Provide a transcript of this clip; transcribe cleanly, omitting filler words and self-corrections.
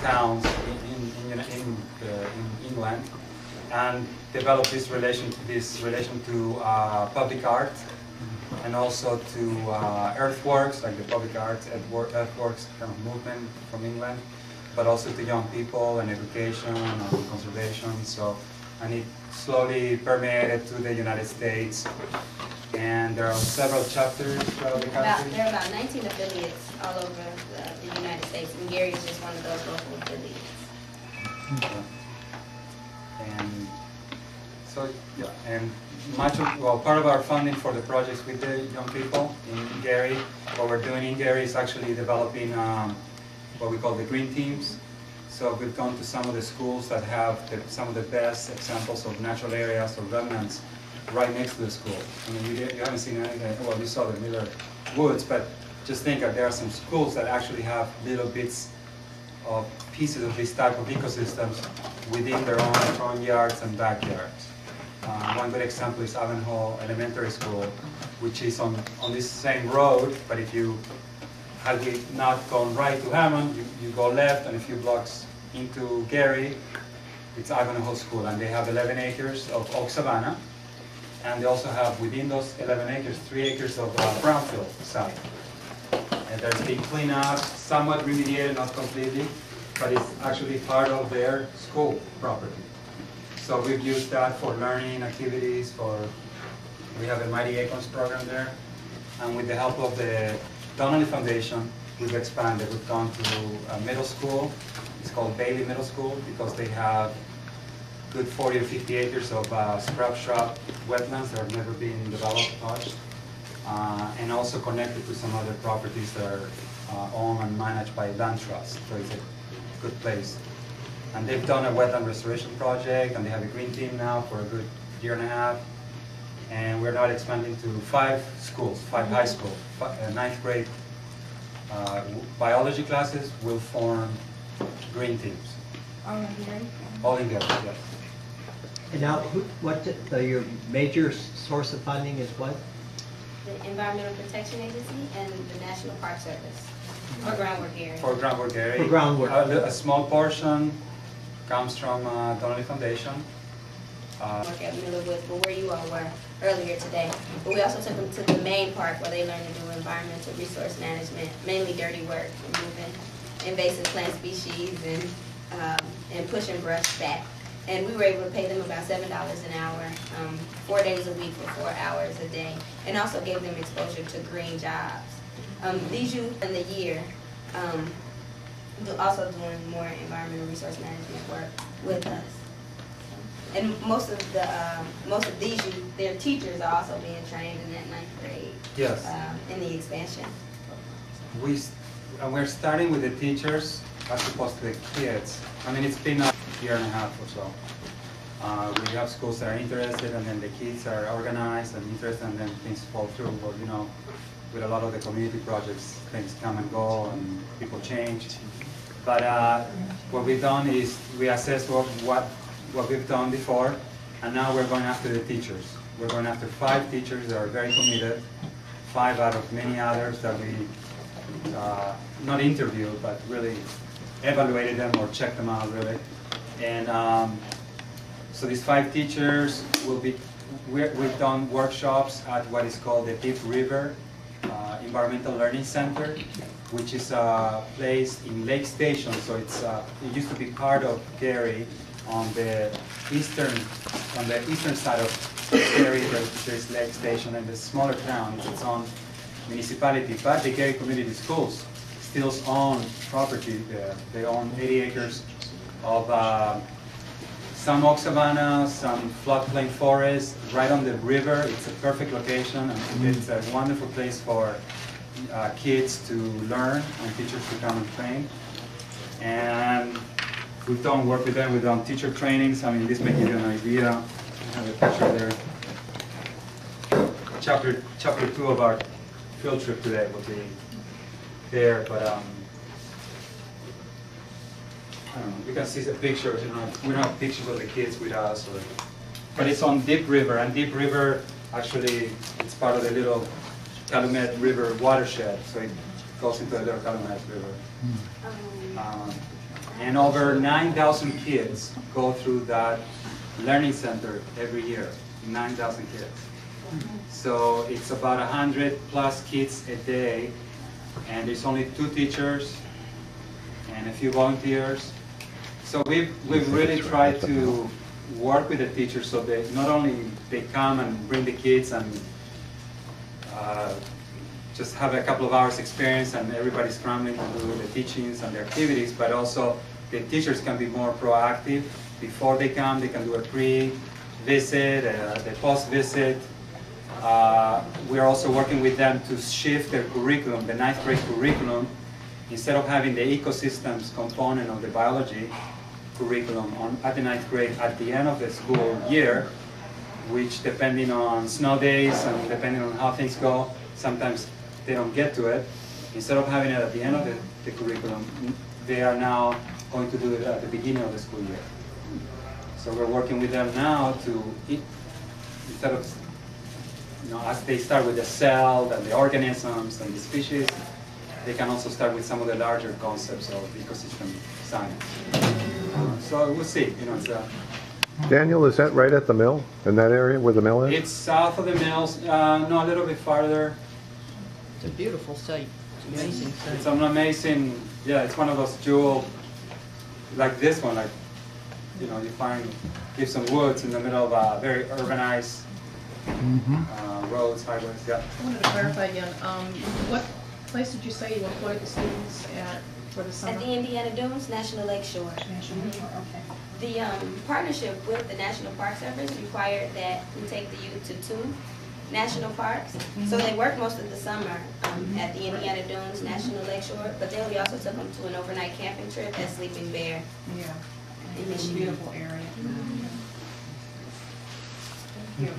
towns in England, and developed this relation to public art, and also to earthworks, like the public arts, earthworks kind of movement from England, but also to young people and education and conservation. So, and it slowly permeated to the United States. And there are several chapters throughout the country. There are about 19 affiliates all over the United States, and Gary is just one of those local affiliates. And so, yeah, and part of our funding for the projects with the young people in Gary, what we're doing in Gary is actually developing what we call the green teams. So we've gone to some of the schools that have some of the best examples of natural areas or remnants right next to the school. I mean, you haven't seen anything, well, you saw the Miller Woods, but just think that there are some schools that actually have little bits of pieces of this type of ecosystems within their own front yards and backyards. One good example is Ivanhoe Elementary School, which is on this same road, but if you had we not gone right to Hammond, you go left and a few blocks into Gary, it's Ivanhoe School, and they have 11 acres of oak savanna, and they also have within those 11 acres, 3 acres of brownfield site. And there's been cleaned up, somewhat remediated, not completely, but it's actually part of their school property. So we've used that for learning activities, we have a Mighty Acorns program there, and with the help of the Donnelly Foundation, we've expanded. We've gone to a middle school. It's called Bailey Middle School because they have good 40 or 50 acres of scrub shrub wetlands that have never been developed, touched, and also connected to some other properties that are owned and managed by land trust. So it's a good place. And they've done a wetland restoration project, and they have a green team now for a good year and a half. And we're now expanding to 5 schools, 5 high schools. 9th grade biology classes will form green teams. All in Gary? All in Gary, yes. And now, your major source of funding is what? The Environmental Protection Agency and the National Park Service. For groundwork area. For groundwork area. For groundwork. A small portion comes from Donnelly Foundation. Work at Miller Woods, but where you all were earlier today. But we also took them to the main park where they learned to do environmental resource management, mainly dirty work, removing invasive plant species and pushing brush back. And we were able to pay them about $7 an hour, 4 days a week for 4 hours a day, and also gave them exposure to green jobs. These youth in the year also doing more environmental resource management work with us. And most of these youth, their teachers are also being trained in that 9th grade. Yes. In the expansion. We're starting with the teachers as opposed to the kids. I mean, it's been a year and a half or so. We have schools that are interested, and then the kids are organized and interested, and then things fall through. But you know, with a lot of the community projects, things come and go, and people change. But what we've done is we assess what we've done before, and now we're going after the teachers. We're going after 5 teachers that are very committed, 5 out of many others that we not interviewed, but really evaluated them or checked them out, really. And so these 5 teachers will be, we've done workshops at what is called the Deep River Environmental Learning Center, which is a place in Lake Station. So it used to be part of Gary. On the eastern side of Gary, there's Lake Station, and the smaller town is its own municipality. But the Gary Community Schools still own property there. They own 80 acres of some oak savanna, some floodplain forest, right on the river. It's a perfect location, and it's a wonderful place for kids to learn and teachers to come and train. And we've done work with them. We've done teacher trainings. I mean, this may give you an idea. I have a picture there. Chapter 2 of our field trip today will be there, but I don't know. You can see the pictures. You know, we don't have pictures of the kids with us, but it's on Deep River, and Deep River actually it's part of the little Calumet River watershed, so it goes into the little Calumet River. And over 9,000 kids go through that learning center every year. 9,000 kids. So it's about 100 plus kids a day, and there's only 2 teachers and a few volunteers. So we've really tried to work with the teachers so that not only they come and bring the kids and just have a couple of hours experience and everybody's scrambling to do the teachings and the activities, but also the teachers can be more proactive. Before they come, they can do a pre-visit, the post-visit. We are also working with them to shift their curriculum, the 9th grade curriculum, instead of having the ecosystems component of the biology curriculum at the 9th grade at the end of the school year, which depending on snow days and depending on how things go, sometimes they don't get to it. Instead of having it at the end of the curriculum, they are now going to do it at the beginning of the school year. So we're working with them now to, instead of, as they start with the cell and the organisms and the species, they can also start with some of the larger concepts of ecosystem science. So we'll see. It's Daniel, is that right at the mill, in that area where the mill is? It's south of the mills, no, a little bit farther. It's a beautiful site. It's amazing site. It's an amazing, yeah, it's one of those jewel, like this one, like, you find Gibson Woods in the middle of very urbanized roads, highways, yeah. I wanted to clarify again, what place did you say you employed the students at for the summer? At the Indiana Dunes National Lake Shore. National Shore, okay. The partnership with the National Park Service required that we take the youth to 2 national parks. So they worked most of the summer at the Indiana Dunes National Lake Shore, but then we also took them to an overnight camping trip at Sleeping Bear. Yeah. In Michigan. Beautiful area. Thank you.